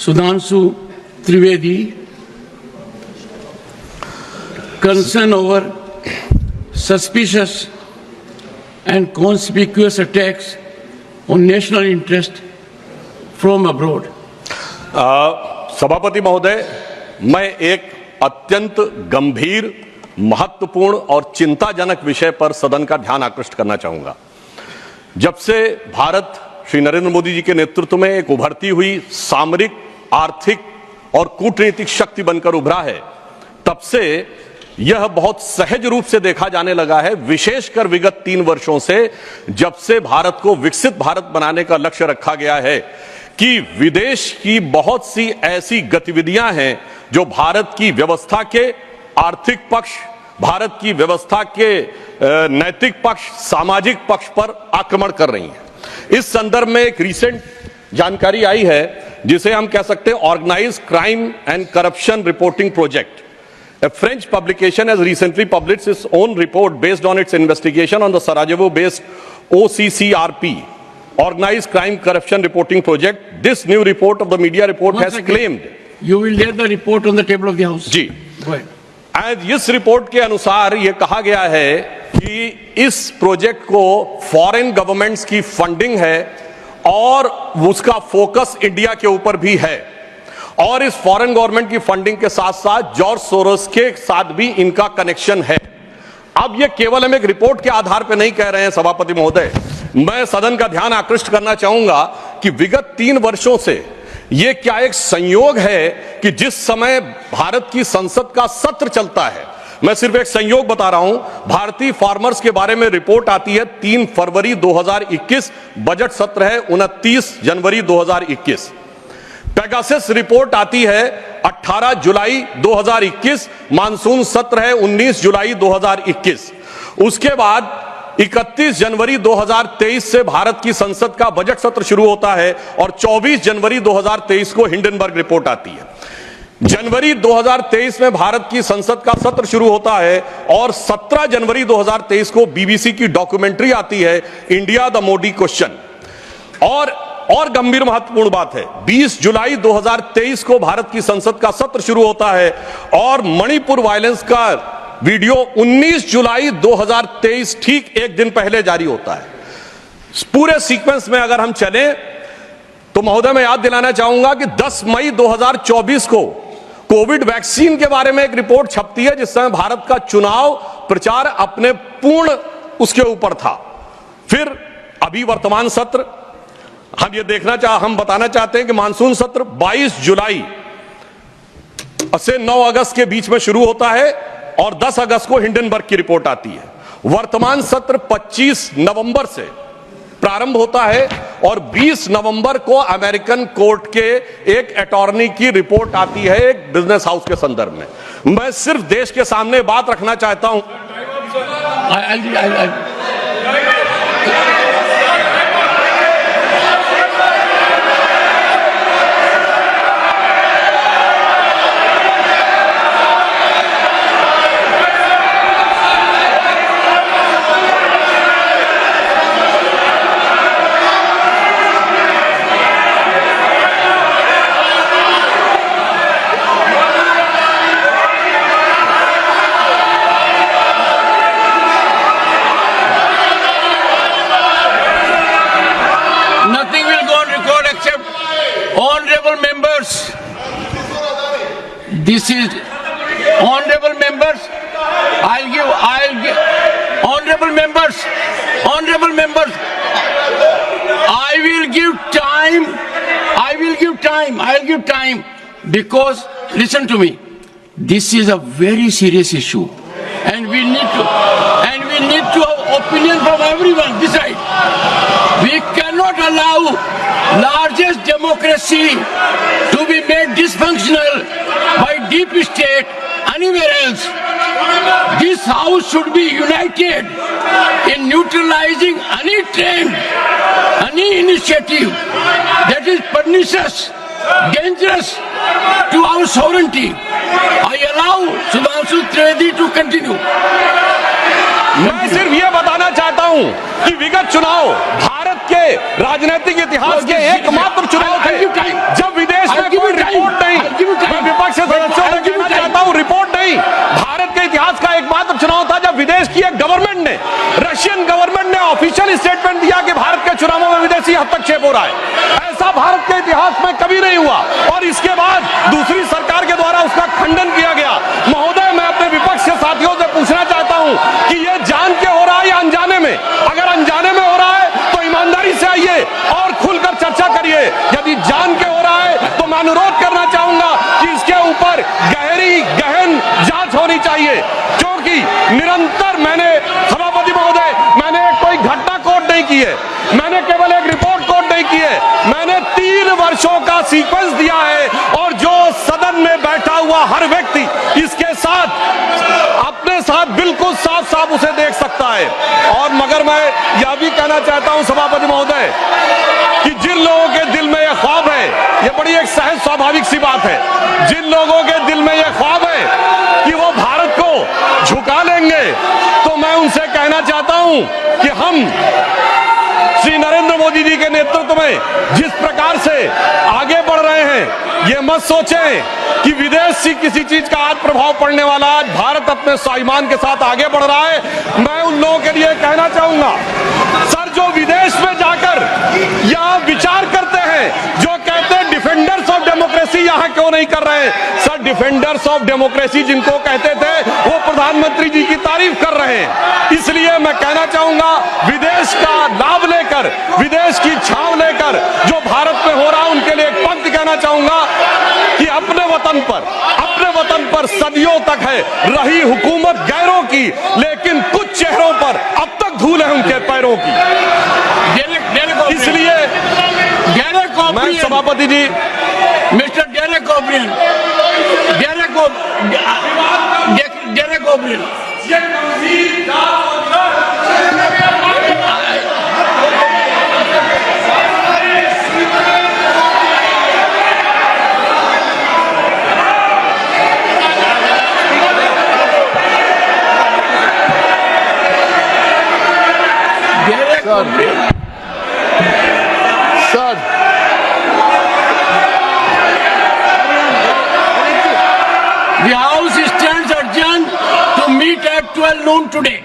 Sudhanshu Trivedi, concern over suspicious and conspicuous attacks on national interest from abroad. सभापति महोदय, मैं एक अत्यंत गंभीर, महत्वपूर्ण और चिंताजनक विषय पर सदन का ध्यान आकृष्ट करना चाहूंगा। जब से भारत श्री नरेंद्र मोदी जी के नेतृत्व में एक उभरती हुई सामरिक, आर्थिक और कूटनीतिक शक्ति बनकर उभरा है, तब से यह बहुत सहज रूप से देखा जाने लगा है, विशेषकर विगत 3 वर्षों से, जब से भारत को विकसित भारत बनाने का लक्ष्य रखा गया है, कि विदेश की बहुत सी ऐसी गतिविधियां हैं जो भारत की व्यवस्था के आर्थिक पक्ष, भारत की व्यवस्था के नैतिक पक्ष, सामाजिक पक्ष पर आक्रमण कर रही हैं। इस संदर्भ में एक रिसेंट जानकारी आई है जिसे हम कह सकते हैं organised crime and corruption reporting project. A French publication has recently published its own report based on its investigation on the Sarajevo-based OCCRP, Organized Crime Corruption Reporting Project. This new report of the media report has claimed. You will lay the report on the table of the House. जी। Go ahead. आज इस report के अनुसार यह कहा गया है कि इस प्रोजेक्ट को फॉरेन गवर्नमेंट्स की फंडिंग है और उसका फोकस इंडिया के ऊपर भी है, और इस फॉरेन गवर्नमेंट की फंडिंग के साथ साथ जॉर्ज सोरोस के साथ भी इनका कनेक्शन है। अब यह केवल हम एक रिपोर्ट के आधार पर नहीं कह रहे हैं सभापति महोदय, मैं सदन का ध्यान आकृष्ट करना चाहूंगा कि विगत 3 वर्षों से यह क्या एक संयोग है कि जिस समय भारत की संसद का सत्र चलता है, मैं सिर्फ एक संयोग बता रहा हूं, भारतीय फार्मर्स के बारे में रिपोर्ट आती है 3 फरवरी 2021, बजट सत्र है 29 जनवरी 2021। पेगासस रिपोर्ट आती है 18 जुलाई 2021, मानसून सत्र है 19 जुलाई 2021। उसके बाद 31 जनवरी 2023 से भारत की संसद का बजट सत्र शुरू होता है और 24 जनवरी 2023 को हिंडनबर्ग रिपोर्ट आती है। जनवरी 2023 में भारत की संसद का सत्र शुरू होता है और 17 जनवरी 2023 को बीबीसी की डॉक्यूमेंट्री आती है, इंडिया द मोदी क्वेश्चन। और गंभीर महत्वपूर्ण बात है, 20 जुलाई 2023 को भारत की संसद का सत्र शुरू होता है और मणिपुर वायलेंस का वीडियो 19 जुलाई 2023 ठीक एक दिन पहले जारी होता है। पूरे सीक्वेंस में अगर हम चलें तो महोदय मैं याद दिलाना चाहूंगा कि 10 मई 2024 को कोविड वैक्सीन के बारे में एक रिपोर्ट छपती है, जिस समय भारत का चुनाव प्रचार अपने पूर्ण उसके ऊपर था। फिर अभी वर्तमान सत्र हम बताना चाहते हैं कि मानसून सत्र 22 जुलाई से 9 अगस्त के बीच में शुरू होता है और 10 अगस्त को हिंडनबर्ग की रिपोर्ट आती है। वर्तमान सत्र 25 नवंबर से प्रारंभ होता है और 20 नवंबर को अमेरिकन कोर्ट के एक अटॉर्नी की रिपोर्ट आती है एक बिजनेस हाउस के संदर्भ में। मैं सिर्फ देश के सामने बात रखना चाहता हूं। This is honorable members. I'll give honorable members. I will give time because listen to me. This is a very serious issue, and we need to have opinion from everyone this side. We cannot allow largest democracy to be made dysfunctional by deep state anywhere else. This house should be united in neutralizing any trend, any initiative that is pernicious, dangerous to our sovereignty. I allow Sudhanshu Trivedi to continue. मैं सिर्फ यह बताना चाहता हूं कि विगत चुनाव भारत के राजनीतिक इतिहास के एकमात्र चुनाव थे जब विदेश में रिपोर्ट नहीं, मैं विपक्ष के सदस्यों से कहना चाहता हूं, रिपोर्ट नहीं। भारत के इतिहास का एकमात्र चुनाव था जब विदेश की एक गवर्नमेंट ने, रशियन गवर्नमेंट ने ऑफिशियल स्टेटमेंट दिया कि भारत के चुनावों में विदेशी हस्तक्षेप हो रहा है। ऐसा भारत के इतिहास में कभी नहीं हुआ और इसके बाद दूसरी सरकार के द्वारा उसका खंडन किया गया। महोदय, मैं अपने विपक्ष के साथियों से पूछना चाहता हूं कि यह जान के हो रहा है या अनजाने में? अगर अनजाने में हो रहा है तो ईमानदारी से आइए और खुलकर चर्चा करिए। यदि जान के हो रहा है तो मैं अनुरोध करना चाहूंगा कि इसके ऊपर गहन जांच होनी चाहिए, क्योंकि निरंतर मैंने, सभापति महोदय, मैंने कोई घटना कोट नहीं की है, मैंने केवल एक रिपोर्ट कोट नहीं की है, मैंने 3 वर्षों का सीक्वेंस दिया है और जो सदन में बैठा हुआ हर व्यक्ति इसके साथ, अपने साथ बिल्कुल साफ साफ उसे देख सकता है। और मगर मैं यह भी कहना चाहता हूं सभापति महोदय कि जिन लोगों के दिल में यह ख्वाब है, यह बड़ी एक सहज स्वाभाविक सी बात है, जिन लोगों के दिल में यह ख्वाब है कि वो भारत को झुका लेंगे, तो मैं उनसे कहना चाहता हूं कि हम श्री नरेंद्र मोदी जी के नेतृत्व में जिस प्रकार से आगे बढ़ रहे हैं, ये मत सोचें कि विदेश से किसी चीज का आज प्रभाव पड़ने वाला। आज भारत अपने स्वाभिमान के साथ आगे बढ़ रहा है। मैं उन लोगों के लिए कहना चाहूंगा, सर, जो विदेश में जाकर यह विचार करते हैं, जो कहते हैं डिफेंडर्स ऑफ डेमोक्रेसी यहां क्यों नहीं कर रहे हैं? सर, डिफेंडर्स ऑफ डेमोक्रेसी जिनको कहते थे वो प्रधानमंत्री जी की तारीफ कर रहे हैं। इसलिए मैं कहना चाहूंगा, विदेश का लाभ लेकर, विदेश की छांव लेकर जो भारत में हो रहा है, उनके लिए एक पंक्ति कहना चाहूंगा कि अपने वतन पर सदियों तक है रही हुकूमत गैरों की, लेकिन कुछ चेहरों पर अब तक धूल है उनके पैरों की। इसलिए मैं सभापति ji, mister Derek O'Brien, Derek O'Brien, Sir. The House stands adjourned to meet at 12 noon today.